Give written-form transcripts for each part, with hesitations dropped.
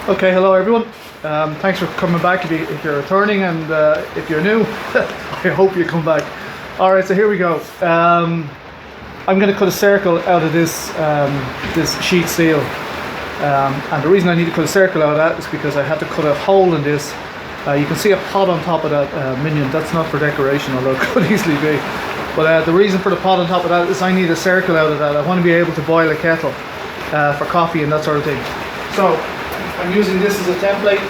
Okay, hello everyone. Thanks for coming back if you're returning, and if you're new, I hope you come back. Alright, so here we go. I'm going to cut a circle out of this sheet steel. And the reason I need to cut a circle out of that is because I had to cut a hole in this. You can see a pot on top of that Minion. That's not for decoration, although it could easily be. But the reason for the pot on top of that is I need a circle out of that. I want to be able to boil a kettle for coffee and that sort of thing. So I'm using this as a template.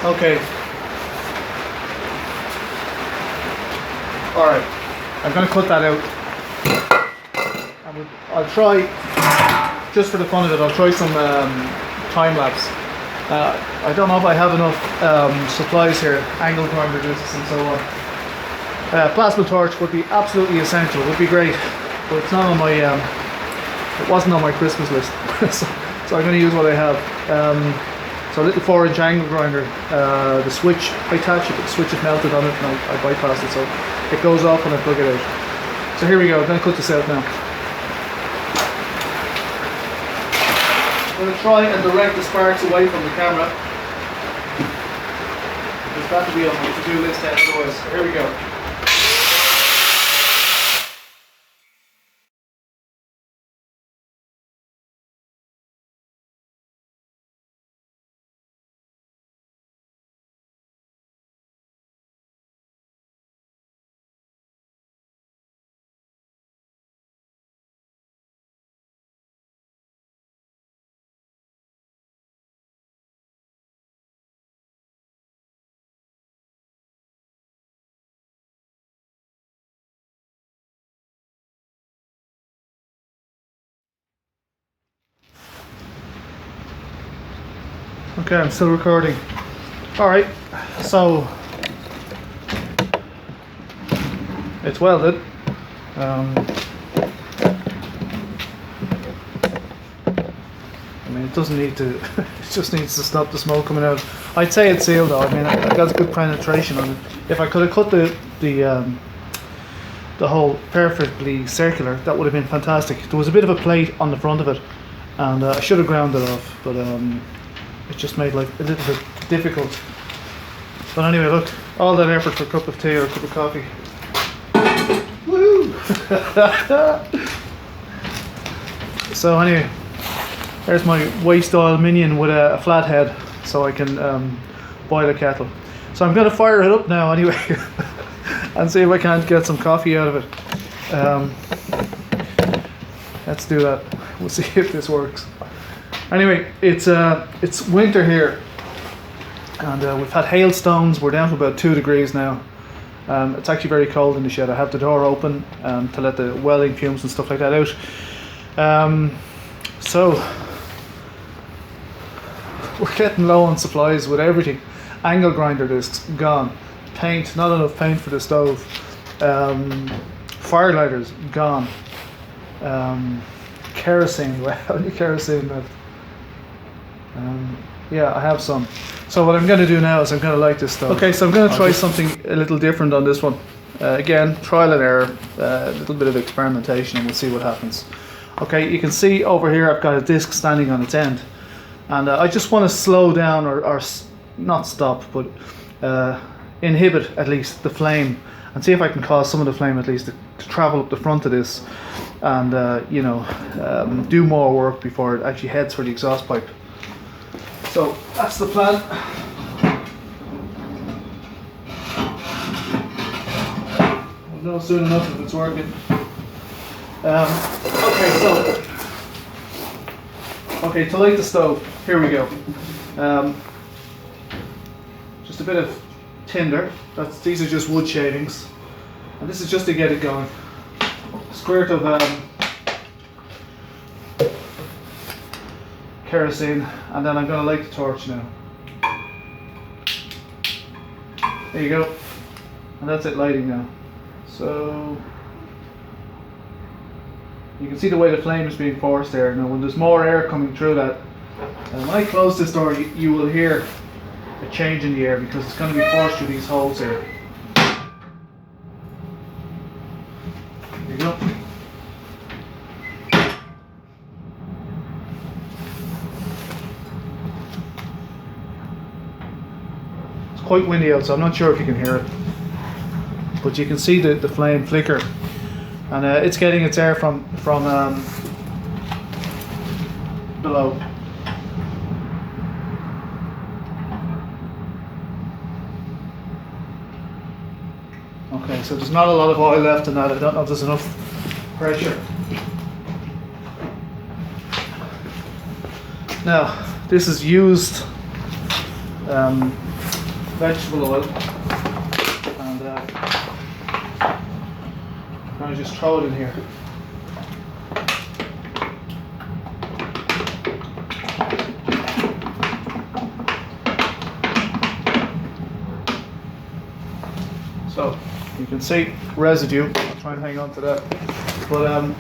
Okay. Alright, I'm going to cut that out. I'll try, just for the fun of it, I'll try some time lapse. I don't know if I have enough supplies here, angle grinder discs and so on. Plasma torch would be absolutely essential, would be great, but it's not on my, it wasn't on my Christmas list, so I'm going to use what I have. So a little 4-inch angle grinder, the switch, I attach it, but the switch is melted on it and I bypass it, so it goes off when I plug it out. So here we go, I'm going to cut this out now. I'm going to try and direct the sparks away from the camera. There's got to be on my to-do list otherwise. So here we go. Okay, I'm still recording. Alright, so it's welded. I mean, it doesn't need to, it just needs to stop the smoke coming out. I'd say it's sealed though. I mean, I got good penetration on it. If I could have cut the hole perfectly circular, that would have been fantastic. There was a bit of a plate on the front of it, and I should have ground it off, but it just made life a little bit difficult. But anyway, look, all that effort for a cup of tea or a cup of coffee. Woo! So anyway, there's my waste oil Minion with a flat head, so I can boil a kettle. So I'm going to fire it up now anyway, and see if I can't get some coffee out of it. Let's do that. We'll see if this works. Anyway, it's winter here, and we've had hailstones. We're down to about 2 degrees now. It's actually very cold in the shed. I have the door open to let the welding fumes and stuff like that out. So we're getting low on supplies with everything. Angle grinder discs gone. Paint, not enough paint for the stove. Fire lighters gone. Kerosene. How many kerosene left? Yeah, I have some. So what I'm going to do now is I'm going to light this stove. Okay, so I'm going to try something a little different on this one. Again, trial and error, a little bit of experimentation, and we'll see what happens. Okay, you can see over here I've got a disc standing on its end, and I just want to slow down or not stop, but inhibit at least the flame, and see if I can cause some of the flame at least to travel up the front of this, and you know, do more work before it actually heads for the exhaust pipe. So that's the plan. We'll know soon enough if it's working. Okay, to light the stove, here we go. Just a bit of tinder. These are just wood shavings, and this is just to get it going. Squirt of kerosene, and then I'm going to light the torch now. There you go, and that's it lighting now. So You can see the way the flame is being forced there. Now when there's more air coming through that, and when I close this door, you will hear a change in the air because it's going to be forced through these holes here. There you go. It's quite windy out, so I'm not sure if you can hear it. But you can see the flame flicker. And it's getting its air from below. Okay, so there's not a lot of oil left in that. I don't know if there's enough pressure. Now, this is used vegetable oil, and I'm going to just throw it in here. So you can see residue. I'll try and hang on to that, but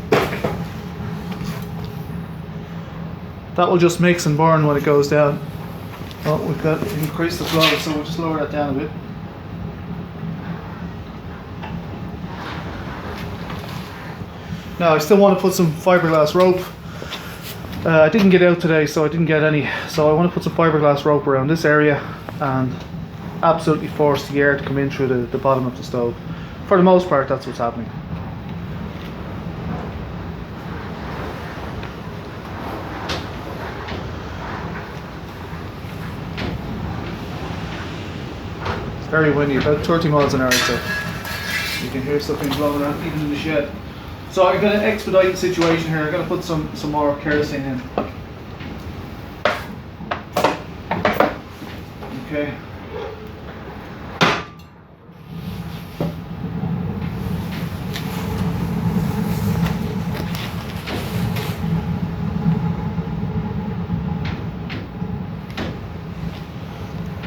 that will just mix and burn when it goes down. Oh, we've got to increase the flow, so we'll just lower that down a bit. Now I still want to put some fiberglass rope. I didn't get out today, so I didn't get any. So I want to put some fiberglass rope around this area and absolutely force the air to come in through the bottom of the stove. For the most part, that's what's happening. It's very windy, about 30 miles an hour, so you can hear something blowing out even in the shed. So I'm going to expedite the situation here. I'm going to put some more kerosene in. Okay.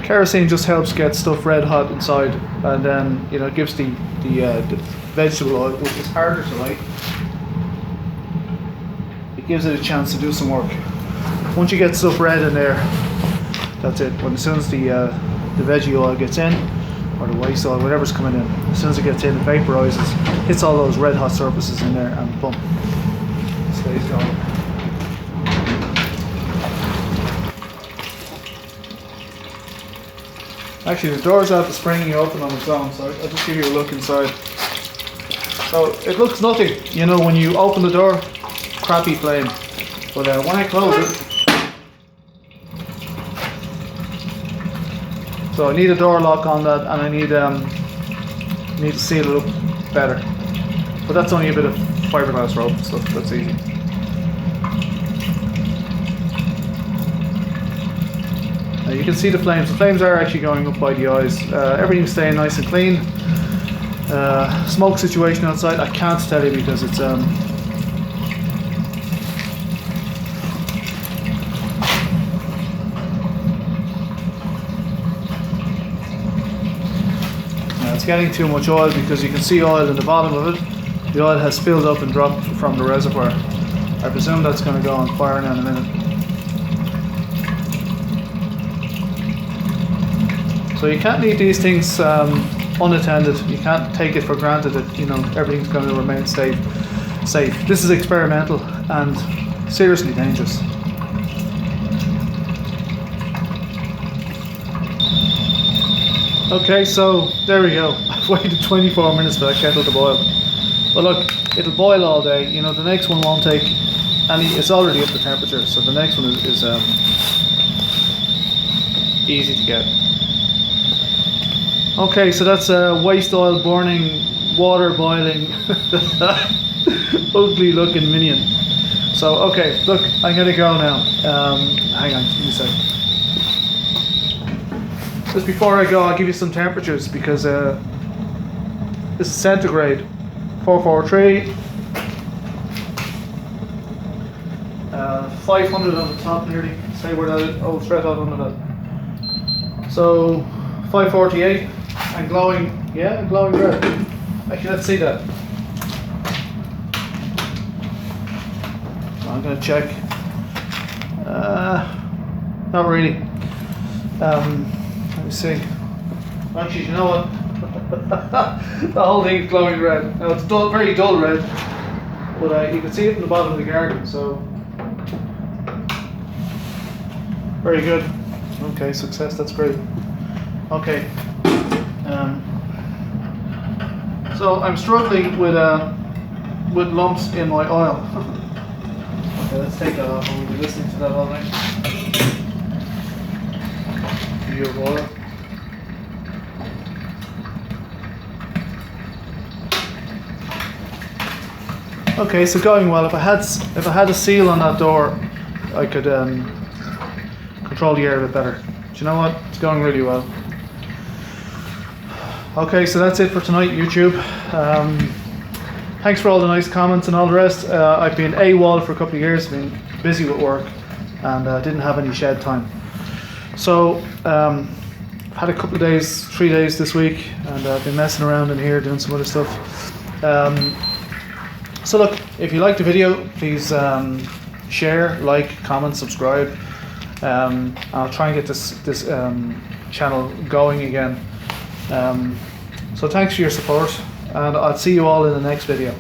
Kerosene just helps get stuff red hot inside, and then it gives the vegetable oil, which is harder to light, it gives it a chance to do some work. Once you get stuff red in there, that's it. As soon as the veggie oil gets in, or the waste oil, whatever's coming in, as soon as it gets in, it vaporizes, hits all those red hot surfaces in there, and boom, stays going. Actually, the door's out, the springing open on its own, so I'll just give you a look inside. So it looks nothing, when you open the door, crappy flame. But when I close it, so I need a door lock on that, and I need to seal it up better. But that's only a bit of fiberglass rope, so that's easy. You can see the flames. The flames are actually going up by the eyes. Everything's staying nice and clean. Smoke situation outside, I can't tell you because it's it's getting too much oil because you can see oil in the bottom of it. The oil has spilled up and dropped from the reservoir. I presume that's going to go on fire now in a minute. So you can't leave these things unattended. You can't take it for granted that everything's going to remain safe. This is experimental and seriously dangerous. Okay, so there we go. I've waited 24 minutes for that kettle to boil. But look, it'll boil all day. The next one won't take any. It's already up to temperature, so the next one is easy to get. Okay, so that's waste oil burning, water boiling, ugly looking Minion. So, okay, look, I'm going to go now. Hang on, give me a second. Just before I go, I'll give you some temperatures because this is centigrade, 443, 500 on the top nearly. Say where that is. Oh, it's right out under that. So, 548. And glowing, glowing red. Actually, let's see that. I'm going to check. Not really. Let me see. Actually, you know what? The whole thing is glowing red. Now it's dull, very dull red, but you can see it in the bottom of the garden. So very good. Okay, success. That's great. Okay. So I'm struggling with lumps in my oil. Okay, let's take that off. We'll be listening to that all night. View of oil. Okay, so going well. If I had a seal on that door, I could control the air a bit better. Do you know what? It's going really well. Okay, so that's it for tonight, YouTube. Thanks for all the nice comments and all the rest. I've been AWOL for a couple of years, been busy with work, and didn't have any shed time. So I've had a couple of days, 3 days this week, and I've been messing around in here doing some other stuff. So look, if you liked the video, please share, like, comment, subscribe. I'll try and get this channel going again. So thanks for your support, and I'll see you all in the next video.